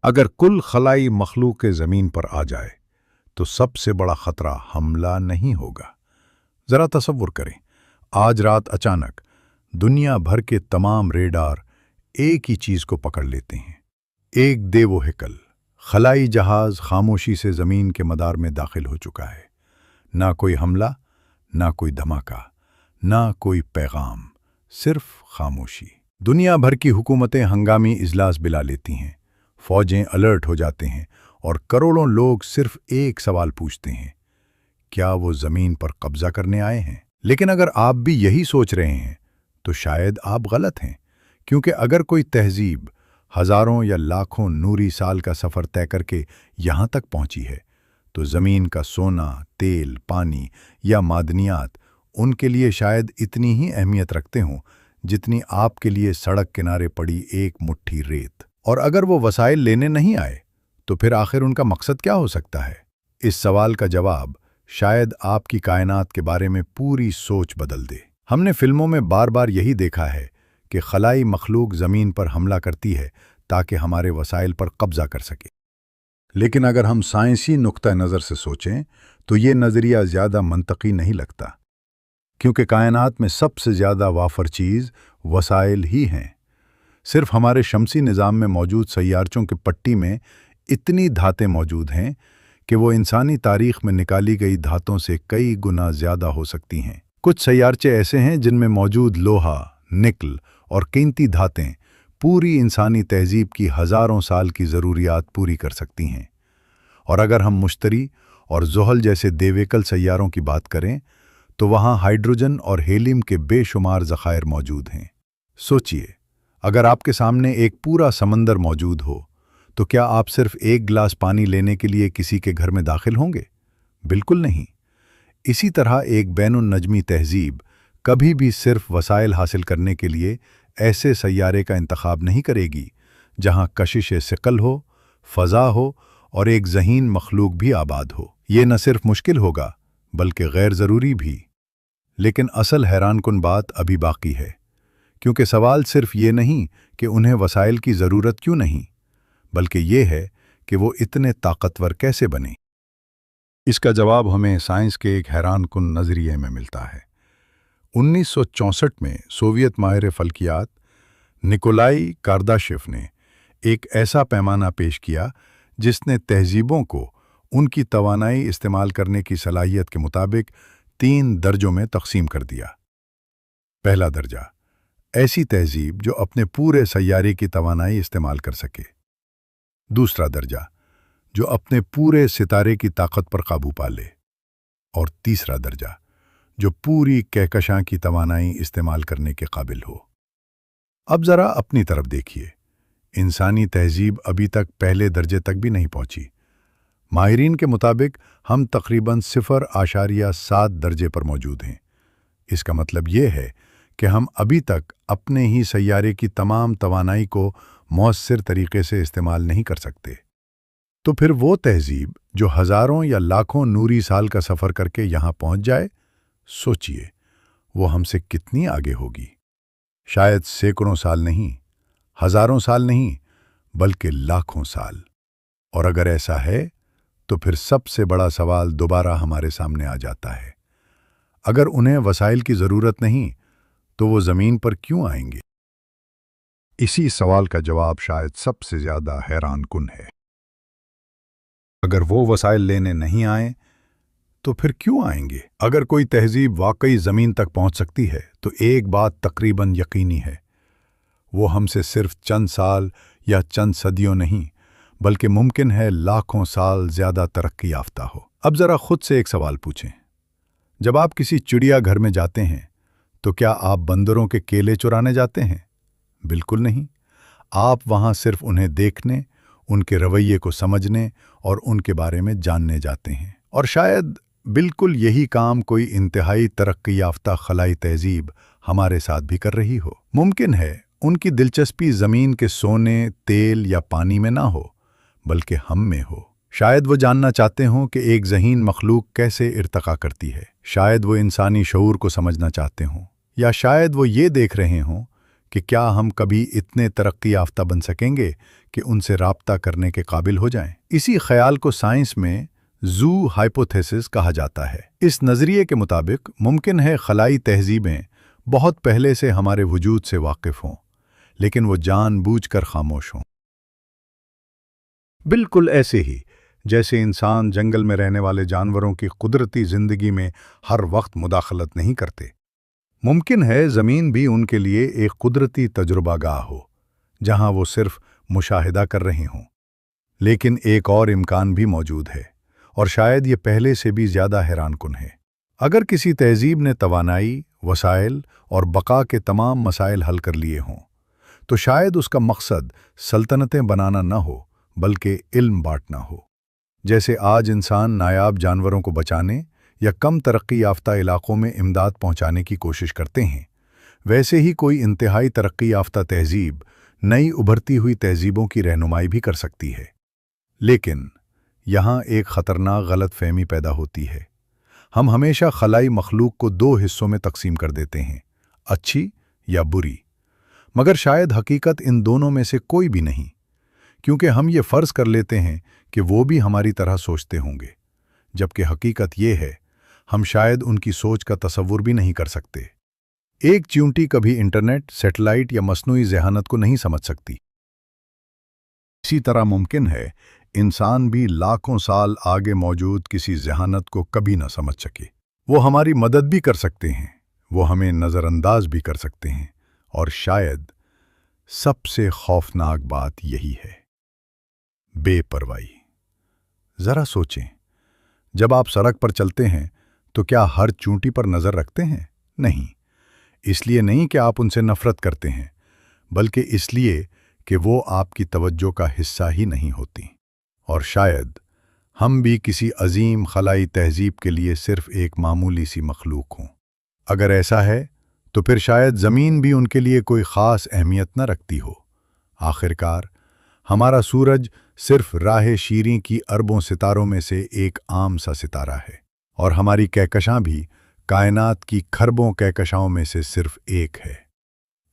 अगर कुल खलाई मखलूक ज़मीन पर आ जाए तो सबसे बड़ा खतरा हमला नहीं होगा। जरा तसव्वुर करें, आज रात अचानक दुनिया भर के तमाम रेडार एक ही चीज को पकड़ लेते हैं। एक देवोहिकल खलाई जहाज खामोशी से जमीन के मदार में दाखिल हो चुका है। ना कोई हमला, ना कोई धमाका, ना कोई पैगाम, सिर्फ खामोशी। दुनिया भर की हुकूमतें हंगामी इजलास बुला लेती हैं, फौजें अलर्ट हो जाते हैं और करोड़ों लोग सिर्फ एक सवाल पूछते हैं, क्या वो जमीन पर कब्जा करने आए हैं? लेकिन अगर आप भी यही सोच रहे हैं तो शायद आप गलत हैं, क्योंकि अगर कोई तहजीब हजारों या लाखों नूरी साल का सफर तय करके यहां तक पहुंची है तो जमीन का सोना, तेल, पानी या मादनियात उनके लिए शायद इतनी ही अहमियत रखते हों जितनी आपके लिए सड़क किनारे पड़ी एक मुट्ठी रेत। और अगर वो वसाइल लेने नहीं आए तो फिर आखिर उनका मकसद क्या हो सकता है? इस सवाल का जवाब शायद आपकी कायनात के बारे में पूरी सोच बदल दे। हमने फिल्मों में बार बार यही देखा है कि खलाई मखलूक ज़मीन पर हमला करती है ताकि हमारे वसाइल पर कब्जा कर सके। लेकिन अगर हम साइंसी नुक्ता नज़र से सोचें तो ये नज़रिया ज़्यादा मंतकी नहीं लगता, क्योंकि कायनात में सबसे ज़्यादा वाफर चीज़ वसाइल ही हैं। सिर्फ हमारे शमसी निज़ाम में मौजूद सैयारचों के पट्टी में इतनी धातें मौजूद हैं कि वो इंसानी तारीख में निकाली गई धातों से कई गुना ज़्यादा हो सकती हैं। कुछ सैयारचे ऐसे हैं जिनमें मौजूद लोहा, निकल और कीमती धातें पूरी इंसानी तहजीब की हज़ारों साल की ज़रूरियात पूरी कर सकती हैं। और अगर हम मुश्तरी और ज़ुहल जैसे देवेकल सैयारों की बात करें तो वहाँ हाइड्रोजन और हेलियम के बेशुमार ज़खायर मौजूद हैं। सोचिए, अगर आपके सामने एक पूरा समंदर मौजूद हो तो क्या आप सिर्फ एक गिलास पानी लेने के लिए किसी के घर में दाखिल होंगे? बिल्कुल नहीं। इसी तरह एक बैनुन-नजमी तहजीब कभी भी सिर्फ वसाइल हासिल करने के लिए ऐसे सैयारे का इंतखाब नहीं करेगी जहां कशिश-ए-सिक़ल हो, फ़ज़ा हो और एक ज़हीन मखलूक भी आबाद हो। ये न सिर्फ मुश्किल होगा बल्कि गैर ज़रूरी भी। लेकिन असल हैरानकुन बात अभी बाकी है, क्योंकि सवाल सिर्फ ये नहीं कि उन्हें वसाइल की ज़रूरत क्यों नहीं, बल्कि ये है कि वो इतने ताकतवर कैसे बने। इसका जवाब हमें साइंस के एक हैरानकुन नज़रिए में मिलता है। 1964 में सोवियत माहिर फल्कियात निकोलाई कार्दाशेव ने एक ऐसा पैमाना पेश किया जिसने तहजीबों को उनकी तवानाई इस्तेमाल करने की सलाहियत के मुताबिक 3 दर्जों में तकसीम कर दिया। पहला दर्जा, ऐसी तहजीब जो अपने पूरे सैयारे की तवानाई इस्तेमाल कर सके। दूसरा दर्जा, जो अपने पूरे सितारे की ताकत पर काबू पा ले। और तीसरा दर्जा, जो पूरी कहकशां की तवानाई इस्तेमाल करने के काबिल हो। अब ज़रा अपनी तरफ देखिए, इंसानी तहजीब अभी तक पहले दर्जे तक भी नहीं पहुंची। माहिरीन के मुताबिक हम तकरीबन 0.7 दर्जे पर मौजूद हैं। इसका मतलब ये है कि हम अभी तक अपने ही सैयारे की तमाम तवानाई को मौसर तरीके से इस्तेमाल नहीं कर सकते। तो फिर वो तहजीब जो हज़ारों या लाखों नूरी साल का सफ़र करके यहाँ पहुँच जाए, सोचिए वो हमसे कितनी आगे होगी। शायद सैकड़ों साल नहीं, हज़ारों साल नहीं, बल्कि लाखों साल। और अगर ऐसा है तो फिर सबसे बड़ा सवाल दोबारा हमारे सामने आ जाता है, अगर उन्हें वसाइल की ज़रूरत नहीं तो वो ज़मीन पर क्यों आएंगे? इसी सवाल का जवाब शायद सबसे ज़्यादा हैरानकुन है। अगर वो वसाइल लेने नहीं आए तो फिर क्यों आएंगे? अगर कोई तहजीब वाकई ज़मीन तक पहुंच सकती है तो एक बात तकरीबन यकीनी है, वो हमसे सिर्फ चंद साल या चंद सदियों नहीं बल्कि मुमकिन है लाखों साल ज़्यादा तरक्की याफ्ता हो। अब ज़रा खुद से एक सवाल पूछें, जब आप किसी चिड़िया घर में जाते हैं तो क्या आप बंदरों के केले चुराने जाते हैं? बिल्कुल नहीं। आप वहाँ सिर्फ उन्हें देखने, उनके रवैये को समझने और उनके बारे में जानने जाते हैं। और शायद बिल्कुल यही काम कोई इंतहाई तरक्की याफ्ता खलाई तहजीब हमारे साथ भी कर रही हो। मुमकिन है उनकी दिलचस्पी ज़मीन के सोने, तेल या पानी में ना हो बल्कि हम में हो। शायद वो जानना चाहते हों कि एक ज़हीन मखलूक कैसे इर्तका करती है। शायद वो इंसानी शऊर को समझना चाहते हों, या शायद वो ये देख रहे हों कि क्या हम कभी इतने तरक्की याफ्ता बन सकेंगे کہ ان سے رابطہ کرنے کے قابل ہو جائیں۔ اسی خیال کو سائنس میں زو ہائپوتھیسس کہا جاتا ہے۔ اس نظریے کے مطابق ممکن ہے خلائی تہذیبیں بہت پہلے سے ہمارے وجود سے واقف ہوں، لیکن وہ جان بوجھ کر خاموش ہوں۔ بالکل ایسے ہی جیسے انسان جنگل میں رہنے والے جانوروں کی قدرتی زندگی میں ہر وقت مداخلت نہیں کرتے، ممکن ہے زمین بھی ان کے لیے ایک قدرتی تجربہ گاہ ہو جہاں وہ صرف مشاہدہ کر رہے ہوں۔ لیکن ایک اور امکان بھی موجود ہے، اور شاید یہ پہلے سے بھی زیادہ حیران کن ہے۔ اگر کسی تہذیب نے توانائی، وسائل اور بقا کے تمام مسائل حل کر لیے ہوں، تو شاید اس کا مقصد سلطنتیں بنانا نہ ہو بلکہ علم بانٹنا ہو۔ جیسے آج انسان نایاب جانوروں کو بچانے یا کم ترقی یافتہ علاقوں میں امداد پہنچانے کی کوشش کرتے ہیں، ویسے ہی کوئی انتہائی ترقی یافتہ تہذیب نئی ابھرتی ہوئی تہذیبوں کی رہنمائی بھی کر سکتی ہے۔ لیکن یہاں ایک خطرناک غلط فہمی پیدا ہوتی ہے۔ ہم ہمیشہ خلائی مخلوق کو دو حصوں میں تقسیم کر دیتے ہیں، اچھی یا بری، مگر شاید حقیقت ان دونوں میں سے کوئی بھی نہیں، کیونکہ ہم یہ فرض کر لیتے ہیں کہ وہ بھی ہماری طرح سوچتے ہوں گے، جبکہ حقیقت یہ ہے ہم شاید ان کی سوچ کا تصور بھی نہیں کر سکتے۔ ایک چیونٹی کبھی انٹرنیٹ، سیٹلائٹ یا مصنوعی ذہانت کو نہیں سمجھ سکتی۔ اسی طرح ممکن ہے انسان بھی لاکھوں سال آگے موجود کسی ذہانت کو کبھی نہ سمجھ سکے۔ وہ ہماری مدد بھی کر سکتے ہیں، وہ ہمیں نظر انداز بھی کر سکتے ہیں، اور شاید سب سے خوفناک بات یہی ہے، بے پرواہی۔ ذرا سوچیں، جب آپ سڑک پر چلتے ہیں تو کیا ہر چونٹی پر نظر رکھتے ہیں؟ نہیں، اس لیے نہیں کہ آپ ان سے نفرت کرتے ہیں، بلکہ اس لیے کہ وہ آپ کی توجہ کا حصہ ہی نہیں ہوتی۔ اور شاید ہم بھی کسی عظیم خلائی تہذیب کے لیے صرف ایک معمولی سی مخلوق ہوں۔ اگر ایسا ہے تو پھر شاید زمین بھی ان کے لیے کوئی خاص اہمیت نہ رکھتی ہو۔ آخرکار ہمارا سورج صرف راہ شیریں کی اربوں ستاروں میں سے ایک عام سا ستارہ ہے، اور ہماری کہکشاں بھی کائنات کی کھربوں کہکشاؤں میں سے صرف ایک ہے۔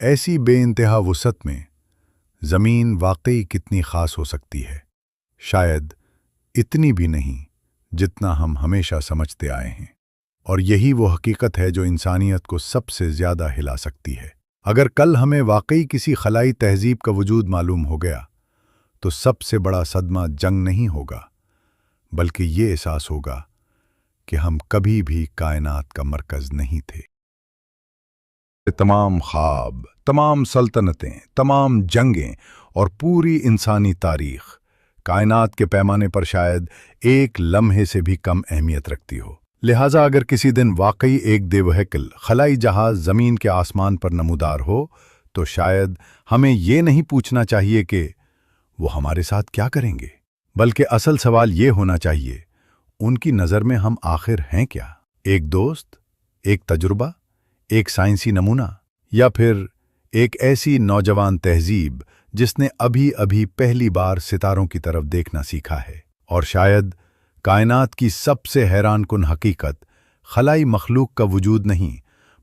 ایسی بے انتہا وسعت میں زمین واقعی کتنی خاص ہو سکتی ہے؟ شاید اتنی بھی نہیں جتنا ہم ہمیشہ سمجھتے آئے ہیں، اور یہی وہ حقیقت ہے جو انسانیت کو سب سے زیادہ ہلا سکتی ہے۔ اگر کل ہمیں واقعی کسی خلائی تہذیب کا وجود معلوم ہو گیا تو سب سے بڑا صدمہ جنگ نہیں ہوگا، بلکہ یہ احساس ہوگا کہ ہم کبھی بھی کائنات کا مرکز نہیں تھے۔ تمام خواب، تمام سلطنتیں، تمام جنگیں اور پوری انسانی تاریخ کائنات کے پیمانے پر شاید ایک لمحے سے بھی کم اہمیت رکھتی ہو۔ لہٰذا اگر کسی دن واقعی ایک دیوہیکل خلائی جہاز زمین کے آسمان پر نمودار ہو تو شاید ہمیں یہ نہیں پوچھنا چاہیے کہ وہ ہمارے ساتھ کیا کریں گے، بلکہ اصل سوال یہ ہونا چاہیے، ان کی نظر میں ہم آخر ہیں کیا؟ ایک دوست، ایک تجربہ، ایک سائنسی نمونہ، یا پھر ایک ایسی نوجوان تہذیب جس نے ابھی پہلی بار ستاروں کی طرف دیکھنا سیکھا ہے؟ اور شاید کائنات کی سب سے حیران کن حقیقت خلائی مخلوق کا وجود نہیں،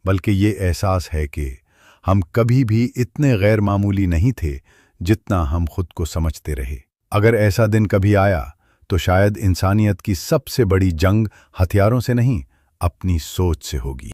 بلکہ یہ احساس ہے کہ ہم کبھی بھی اتنے غیر معمولی نہیں تھے جتنا ہم خود کو سمجھتے رہے۔ اگر ایسا دن کبھی آیا تو شاید انسانیت کی سب سے بڑی جنگ ہتھیاروں سے نہیں، اپنی سوچ سے ہوگی۔